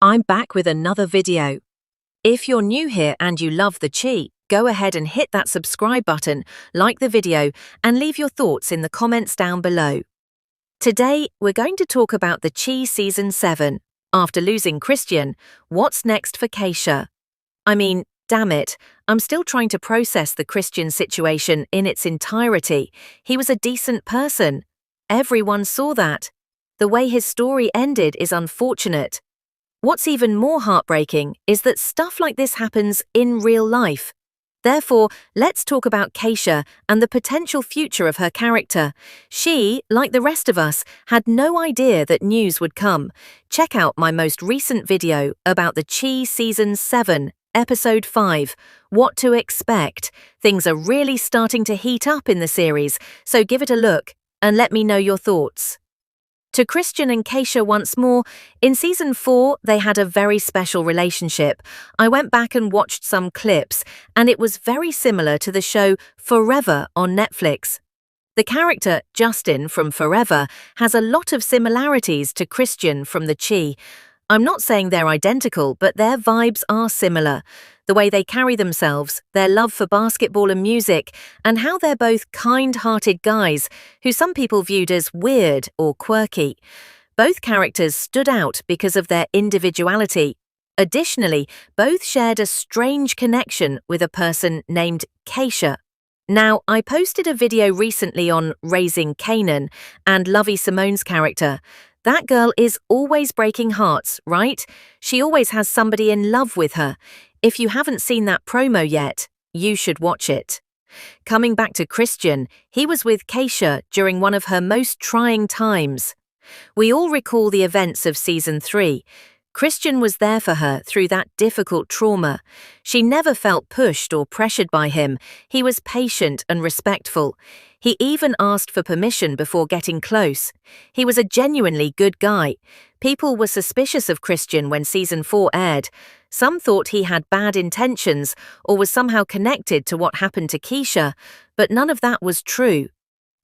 I'm back with another video. If you're new here and you love the Chi, go ahead and hit that subscribe button, like the video, and leave your thoughts in the comments down below. Today, we're going to talk about the Chi Season 7. After losing Christian, what's next for Kiesha? Damn it, I'm still trying to process the Christian situation in its entirety. He was a decent person. Everyone saw that. The way his story ended is unfortunate. What's even more heartbreaking is that stuff like this happens in real life. Therefore, let's talk about Kiesha and the potential future of her character. She, like the rest of us, had no idea that news would come. Check out my most recent video about the Chi Season 7, Episode 5, What to Expect. Things are really starting to heat up in the series, so give it a look and let me know your thoughts. To Christian and Kiesha once more, in Season 4 they had a very special relationship. I went back and watched some clips, and it was very similar to the show Forever on Netflix. The character, Justin from Forever, has a lot of similarities to Christian from the Chi. I'm not saying they're identical, but their vibes are similar. The way they carry themselves, their love for basketball and music, and how they're both kind-hearted guys who some people viewed as weird or quirky. Both characters stood out because of their individuality. Additionally, both shared a strange connection with a person named Kiesha. Now, I posted a video recently on raising Kanan and Lovey Simone's character. That girl is always breaking hearts, right? She always has somebody in love with her. If you haven't seen that promo yet, you should watch it. Coming back to Christian, he was with Kiesha during one of her most trying times. We all recall the events of Season 3. Christian was there for her through that difficult trauma. She never felt pushed or pressured by him. He was patient and respectful. He even asked for permission before getting close. He was a genuinely good guy. People were suspicious of Christian when Season 4 aired. Some thought he had bad intentions or was somehow connected to what happened to Kiesha, but none of that was true.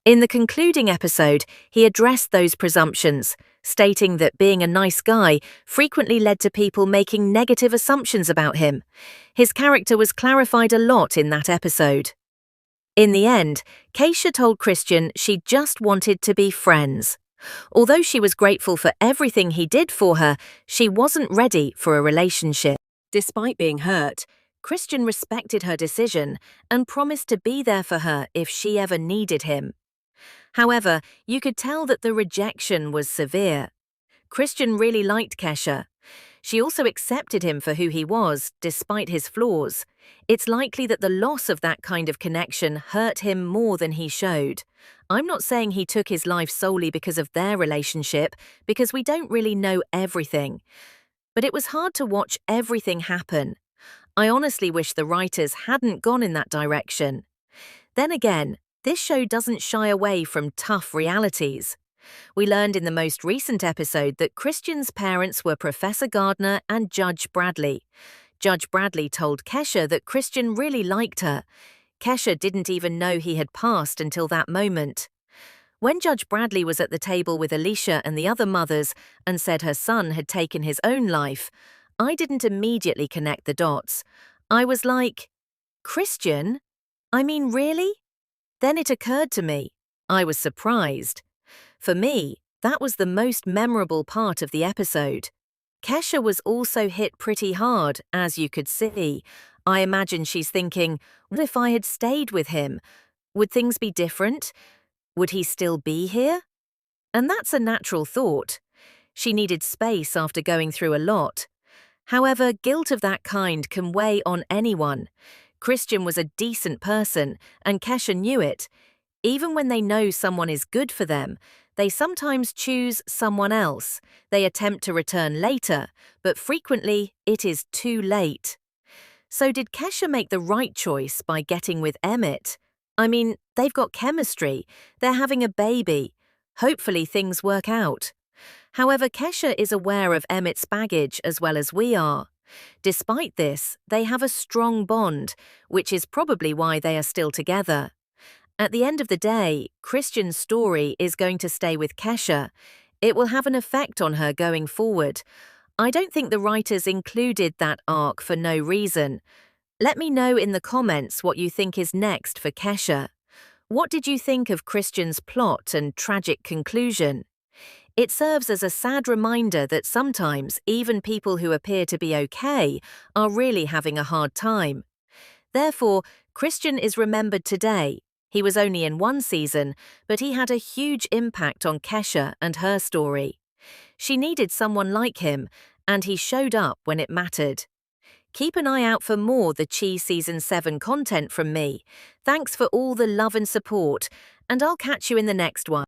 In the concluding episode, he addressed those presumptions, stating that being a nice guy frequently led to people making negative assumptions about him. His character was clarified a lot in that episode. In the end, Kiesha told Christian she just wanted to be friends. Although she was grateful for everything he did for her, she wasn't ready for a relationship. Despite being hurt, Christian respected her decision and promised to be there for her if she ever needed him. However, you could tell that the rejection was severe. Christian really liked Kiesha. She also accepted him for who he was, despite his flaws. It's likely that the loss of that kind of connection hurt him more than he showed. I'm not saying he took his life solely because of their relationship, because we don't really know everything. But it was hard to watch everything happen. I honestly wish the writers hadn't gone in that direction. Then again, this show doesn't shy away from tough realities. We learned in the most recent episode that Christian's parents were Professor Gardner and Judge Bradley. Judge Bradley told Kiesha that Christian really liked her. Kiesha didn't even know he had passed until that moment. When Judge Bradley was at the table with Alicia and the other mothers and said her son had taken his own life, I didn't immediately connect the dots. I was like, Christian? Really? Then it occurred to me. I was surprised. For me, that was the most memorable part of the episode. Kiesha was also hit pretty hard, as you could see. I imagine she's thinking, what if I had stayed with him? Would things be different? Would he still be here? And that's a natural thought. She needed space after going through a lot. However, guilt of that kind can weigh on anyone. Christian was a decent person, and Kiesha knew it. Even when they know someone is good for them, they sometimes choose someone else. They attempt to return later, but frequently it is too late. So did Kiesha make the right choice by getting with Emmett? They've got chemistry. They're having a baby. Hopefully things work out. However, Kiesha is aware of Emmett's baggage as well as we are. Despite this, they have a strong bond, which is probably why they are still together. At the end of the day, Christian's story is going to stay with Kiesha. It will have an effect on her going forward. I don't think the writers included that arc for no reason. Let me know in the comments what you think is next for Kiesha. What did you think of Christian's plot and tragic conclusion? It serves as a sad reminder that sometimes even people who appear to be okay are really having a hard time. Therefore, Christian is remembered today. He was only in one season, but he had a huge impact on Kiesha and her story. She needed someone like him, and he showed up when it mattered. Keep an eye out for more The Chi Season 7 content from me. Thanks for all the love and support, and I'll catch you in the next one.